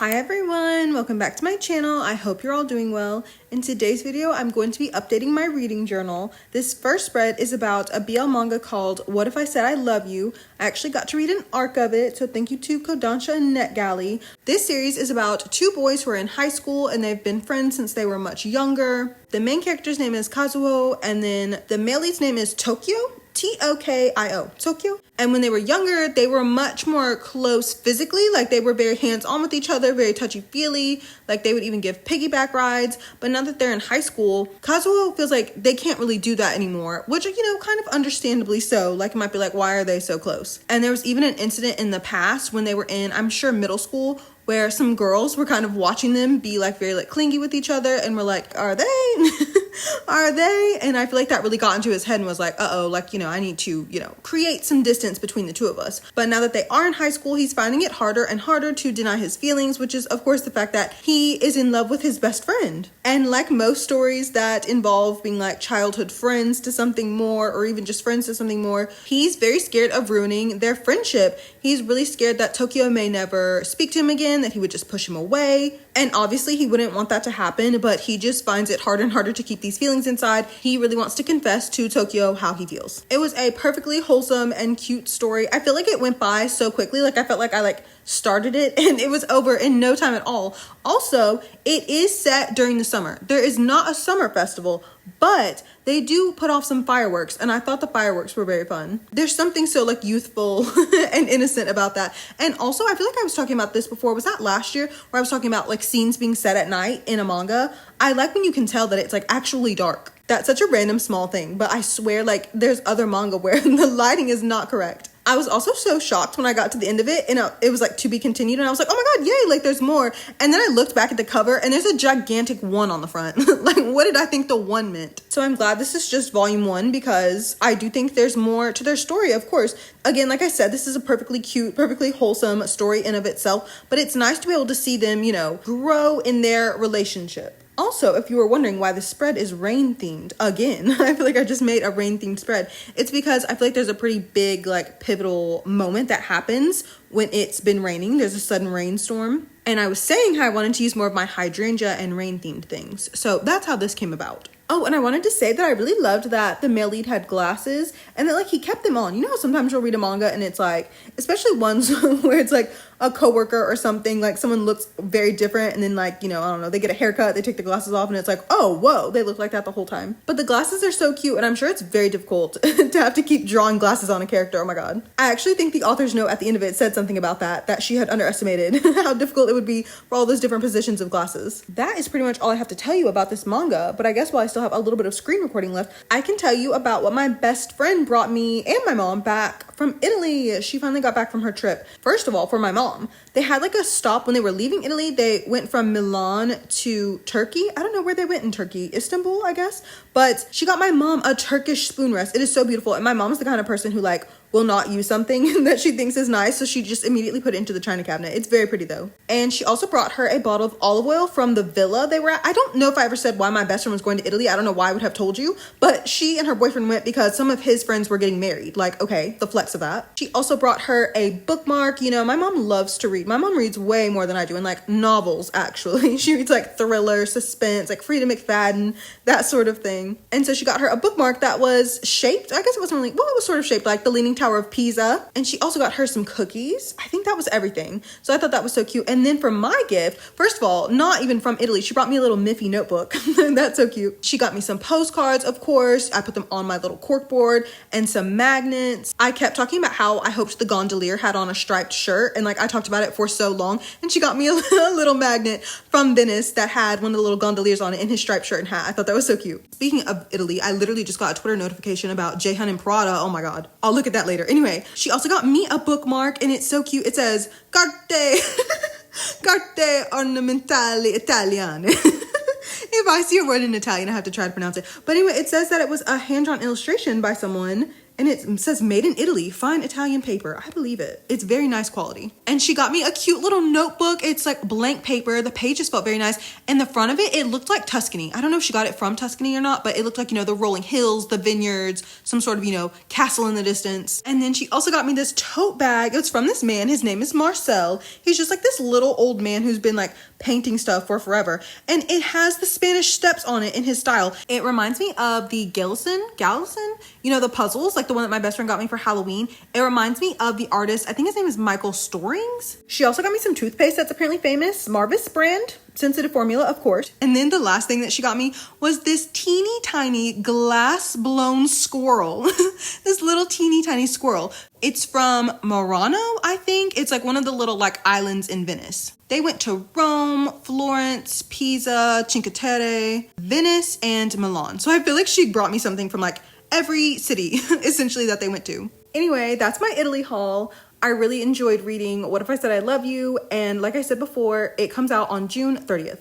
Hi everyone, welcome back to my channel. I hope you're all doing well. In today's video, I'm going to be updating my reading journal. This first spread is about a BL manga called What If I Said I Love You. I actually got to read an arc of it, so thank you to Kodansha and NetGalley. This series is about two boys who are in high school and they've been friends since they were much younger. The main character's name is Kazuo, and then the male lead's name is Tokyo. Tokio, Tokyo. And when they were younger, they were much more close physically. Like they were very hands-on with each other, very touchy-feely. Like they would even give piggyback rides. But now that they're in high school, Kazuo feels like they can't really do that anymore, which, kind of understandably so. Like it might be like, why are they so close? And there was even an incident in the past when they were in, I'm sure, middle school, where some girls were kind of watching them be like very like clingy with each other, and were like, are they? Are they? And I feel like that really got into his head and was like, I need to, create some distance between the two of us. But now that they are in high school, he's finding it harder and harder to deny his feelings, which is of course the fact that he is in love with his best friend. And like most stories that involve being like childhood friends to something more, or even just friends to something more, he's very scared of ruining their friendship. He's really scared that Tokyo may never speak to him again, that he would just push him away. And obviously he wouldn't want that to happen, but he just finds it harder and harder to keep these feelings inside. He really wants to confess to Tokyo how he feels. It was a perfectly wholesome and cute story. I feel like it went by so quickly. Like I felt like I started it and it was over in no time at all. Also, it is set during the summer. There is not a summer festival, but they do put off some fireworks, and I thought the fireworks were very fun. There's something so youthful and innocent about that. And also, I feel like I was talking about this before. Was that last year where I was talking about scenes being set at night in a manga? I like when you can tell that it's actually dark. That's such a random small thing, but I swear there's other manga where the lighting is not correct. I was also so shocked when I got to the end of it and it was to be continued, and I was like, oh my god, yay, there's more. And then I looked back at the cover and there's a gigantic 1 on the front. What did I think the 1 meant? So I'm glad this is just volume 1, because I do think there's more to their story, of course. Again, like I said, this is a perfectly cute, perfectly wholesome story in of itself, but it's nice to be able to see them, grow in their relationship. Also, if you were wondering why the spread is rain themed, again, I feel like I just made a rain themed spread. It's because I feel like there's a pretty big pivotal moment that happens when it's been raining. There's a sudden rainstorm. And I was saying how I wanted to use more of my hydrangea and rain themed things. So that's how this came about. Oh, and I wanted to say that I really loved that the male lead had glasses and that he kept them on. You know how sometimes you'll read a manga and it's especially ones where it's a coworker or something, someone looks very different, and then I don't know, they get a haircut, they take the glasses off, and it's oh, whoa, they look like that the whole time. But the glasses are so cute, and I'm sure it's very difficult to have to keep drawing glasses on a character. Oh my god. I actually think the author's note at the end of it said something about that she had underestimated how difficult it would be for all those different positions of glasses. That is pretty much all I have to tell you about this manga, but I guess while I still have a little bit of screen recording left, I can tell you about what my best friend brought me and my mom back from Italy. She finally got back from her trip. First of all, for my mom, they had a stop when they were leaving Italy. They went from Milan to Turkey. I don't know where they went in Turkey. Istanbul, I guess. But she got my mom a Turkish spoon rest. It is so beautiful. And my mom's the kind of person who will not use something that she thinks is nice, so she just immediately put it into the china cabinet. It's very pretty though. And she also brought her a bottle of olive oil from the villa they were at. I don't know if I ever said why my best friend was going to Italy. I don't know why I would have told you, but she and her boyfriend went because some of his friends were getting married. Okay, the flex of that. She also brought her a bookmark. My mom loves to read. My mom reads way more than I do, and novels actually. She reads thriller, suspense, Frida McFadden, that sort of thing. And so she got her a bookmark that was shaped, I guess it wasn't really, well, it was sort of shaped like the Leaning Tower of Pisa. And she also got her some cookies. I think that was everything. So I thought that was so cute. And then for my gift, first of all, not even from Italy, she brought me a little Miffy notebook. That's so cute. She got me some postcards, of course. I put them on my little cork board, and some magnets. I kept talking about how I hoped the gondolier had on a striped shirt, and I talked about it for so long, and she got me a little magnet from Venice that had one of the little gondoliers on it in his striped shirt and hat. I thought that was so cute. Speaking of Italy, I literally just got a Twitter notification about Jehan and Prada. Oh my god. I'll look at that later. Anyway, she also got me a bookmark, and it's so cute. It says Carte ornamentali italiane. If I see a word in Italian, I have to try to pronounce it. But anyway, it says that it was a hand-drawn illustration by someone, and it says made in Italy, fine Italian paper. I believe it. It's very nice quality. And she got me a cute little notebook. It's like blank paper. The pages felt very nice. And the front of it, it looked like Tuscany. I don't know if she got it from Tuscany or not, but it looked like, the rolling hills, the vineyards, some sort of, castle in the distance. And then she also got me this tote bag. It's from this man. His name is Marcel. He's just like this little old man who's been like painting stuff for forever. And it has the Spanish steps on it in his style. It reminds me of the Galison, the puzzles, like the one that my best friend got me for Halloween. It reminds me of the artist, I think his name is Michael Storings. She also got me some toothpaste that's apparently famous, Marvis brand, sensitive formula, of course. And then the last thing that she got me was this teeny tiny glass blown squirrel. This little teeny tiny squirrel. It's from Murano, I think. It's like one of the little like islands in Venice. They went to Rome, Florence, Pisa, Cinque Terre, Venice, and Milan. So I feel like she brought me something from like every city essentially that they went to. Anyway, that's my Italy haul. I really enjoyed reading What If I Said I Love You, and like I said before, it comes out on June 30th.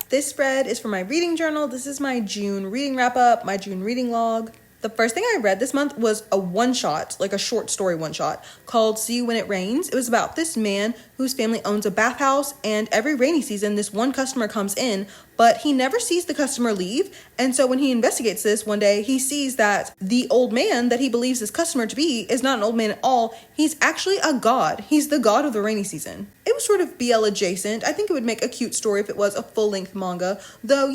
This spread is for my reading journal. This is my June reading wrap up, my June reading log. The first thing I read this month was a one-shot, like a short story one-shot, called See You When It Rains. It was about this man whose family owns a bathhouse, and every rainy season, this one customer comes in, but he never sees the customer leave. And so when he investigates this one day, he sees that the old man that he believes this customer to be is not an old man at all. He's actually a god. He's the god of the rainy season. It was sort of BL adjacent. I think it would make a cute story if it was a full-length manga. Though,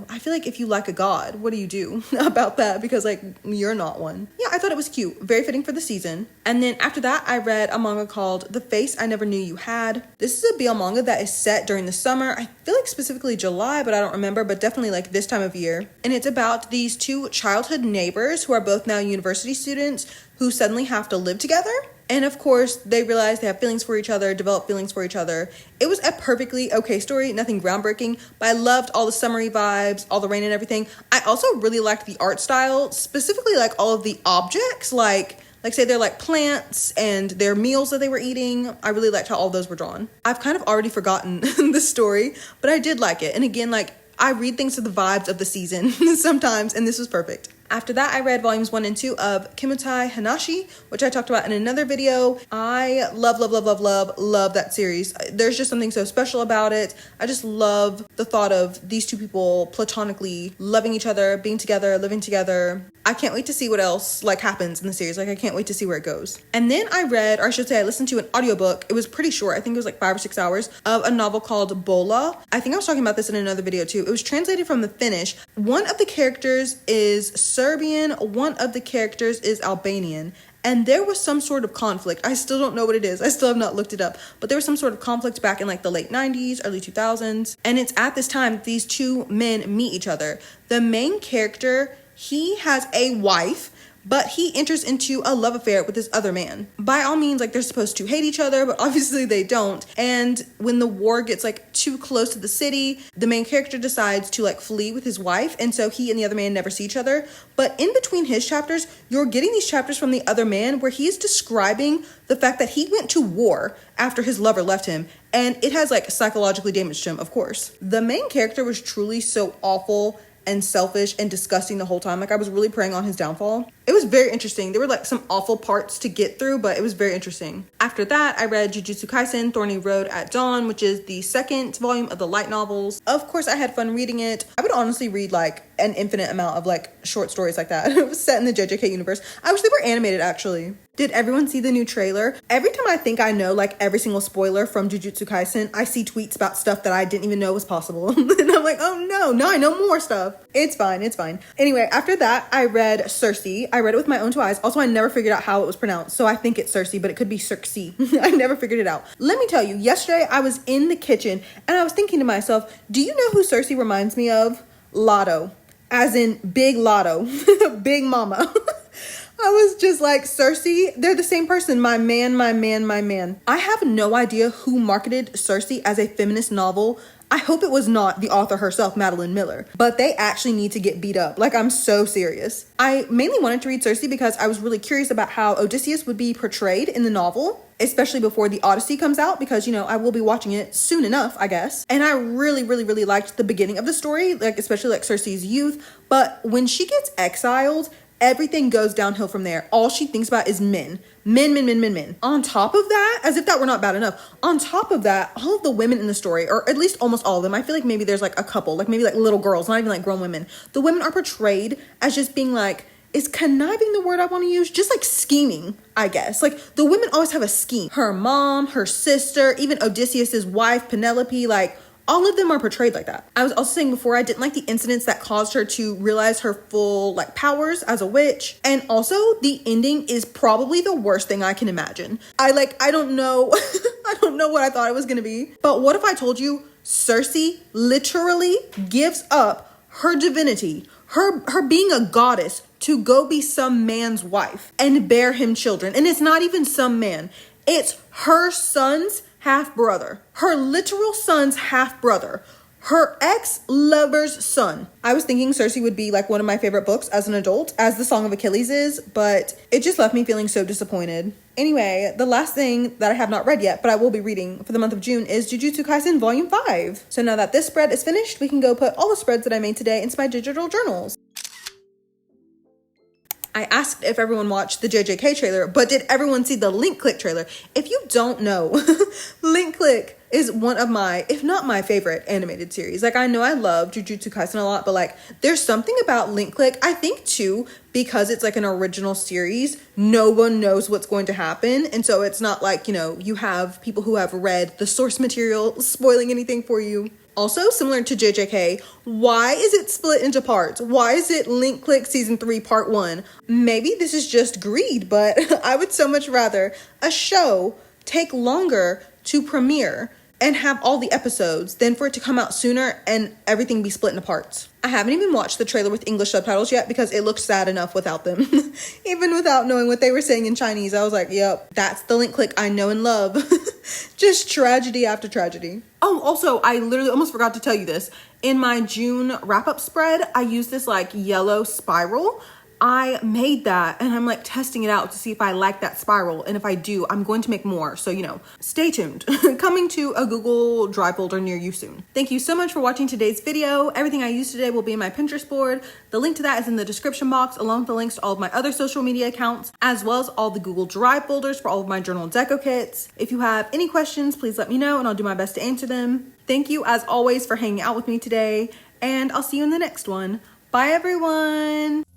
I feel like if you like a god, what do you do about that? Because, like, you're not one. Yeah, I thought it was cute. Very fitting for the season. And then after that, I read a manga called The Face I Never Knew You Had. This is a BL manga that is set during the summer. I feel like specifically July, but I don't remember, but definitely like this time of year. And it's about these two childhood neighbors who are both now university students who suddenly have to live together. And of course, they realize they have feelings for each other, develop feelings for each other. It was a perfectly okay story, nothing groundbreaking, but I loved all the summery vibes, all the rain and everything. I also really liked the art style, specifically like all of the objects, like say they're like plants and their meals that they were eating. I really liked how all those were drawn. I've kind of already forgotten the story, but I did like it. And again, like I read things to the vibes of the season sometimes, and this was perfect. After that, I read volumes 1 and 2 of Kimutai Hanashi, which I talked about in another video. I love that series. There's just something so special about it. I just love the thought of these two people platonically loving each other, being together, living together. I can't wait to see what else happens in the series. I can't wait to see where it goes. And then I read, or I should say I listened to an audiobook. It was pretty short. I think it was like 5 or 6 hours of a novel called Bola. I think I was talking about this in another video too. It was translated from the Finnish. One of the characters is Serbian, one of the characters is Albanian, and there was some sort of conflict. I still don't know what it is. I still have not looked it up, but there was some sort of conflict back in like the late 90s, early 2000s, and it's at this time that these two men meet each other. The main character, he has a wife, but he enters into a love affair with this other man. By all means, like they're supposed to hate each other, but obviously they don't. And when the war gets like too close to the city, the main character decides to like flee with his wife. And so he and the other man never see each other. But in between his chapters, you're getting these chapters from the other man where he's describing the fact that he went to war after his lover left him. And it has like psychologically damaged him, of course. The main character was truly so awful and selfish and disgusting the whole time. Like I was really preying on his downfall. It was very interesting. There were like some awful parts to get through, but it was very interesting. After that, I read Jujutsu Kaisen Thorny Road at Dawn, which is the second volume of the light novels. Of course, I had fun reading it. I would honestly read like an infinite amount of like short stories like that. It was set in the JJK universe. I wish they were animated actually. Did everyone see the new trailer? Every time I think I know like every single spoiler from Jujutsu Kaisen, I see tweets about stuff that I didn't even know was possible. And I'm like, oh no, now I know more stuff. It's fine, it's fine. Anyway, after that, I read Circe. I read it with my own two eyes. Also, I never figured out how it was pronounced. So I think it's Circe, but it could be Circe. I never figured it out. Let me tell you, yesterday I was in the kitchen and I was thinking to myself, do you know who Circe reminds me of? Lotto. As in Big Lotto. Big Mama. I was just like, Circe, they're the same person. My man. I have no idea who marketed Circe as a feminist novel. I hope it was not the author herself, Madeline Miller, but they actually need to get beat up. Like, I'm so serious. I mainly wanted to read Circe because I was really curious about how Odysseus would be portrayed in the novel, especially before the Odyssey comes out, because, you know, I will be watching it soon enough, I guess. And I really liked the beginning of the story, like, especially like Circe's youth. But when she gets exiled, everything goes downhill from there. All she thinks about is men. Men. On top of that, as if that were not bad enough, on top of that, all of the women in the story, or at least almost all of them, I feel like maybe there's like a couple, like maybe like little girls, not even like grown women. The women are portrayed as just being like, is conniving the word I want to use? Just like scheming, I guess. Like the women always have a scheme. Her mom, her sister, even Odysseus's wife, Penelope, like all of them are portrayed like that. I was also saying before, I didn't like the incidents that caused her to realize her full like powers as a witch. And also the ending is probably the worst thing I can imagine. I don't know. I don't know what I thought it was going to be. But what if I told you Cersei literally gives up her divinity, her being a goddess, to go be some man's wife and bear him children? And it's not even some man. It's her son's half-brother. Her literal son's half-brother. Her ex-lover's son. I was thinking Cersei would be like one of my favorite books as an adult, as the Song of Achilles is, but it just left me feeling so disappointed. Anyway, the last thing that I have not read yet, but I will be reading for the month of June, is Jujutsu Kaisen Volume 5. So now that this spread is finished, we can go put all the spreads that I made today into my digital journals. I asked if everyone watched the JJK trailer, but did everyone see the Link Click trailer? If you don't know, Link Click is one of my, if not my favorite animated series. Like I know I love Jujutsu Kaisen a lot, but like there's something about Link Click, I think too, because it's like an original series, no one knows what's going to happen. And so it's not like, you know, you have people who have read the source material spoiling anything for you. Also, similar to JJK, why is it split into parts? Why is it Link Click Season 3 Part 1? Maybe this is just greed, but I would so much rather a show take longer to premiere and have all the episodes than for it to come out sooner and everything be split into parts. I haven't even watched the trailer with English subtitles yet because it looks sad enough without them. Even without knowing what they were saying in Chinese, I was like, yep, that's the Link Click I know and love. Just tragedy after tragedy. Oh, also, I literally almost forgot to tell you this. In my June wrap-up spread, I used this like yellow spiral. I made that and I'm like testing it out to see if I like that spiral. And if I do, I'm going to make more. So, you know, stay tuned. Coming to a Google Drive folder near you soon. Thank you so much for watching today's video. Everything I used today will be in my Pinterest board. The link to that is in the description box, along with the links to all of my other social media accounts, as well as all the Google Drive folders for all of my journal deco kits. If you have any questions, please let me know and I'll do my best to answer them. Thank you as always for hanging out with me today, and I'll see you in the next one. Bye everyone.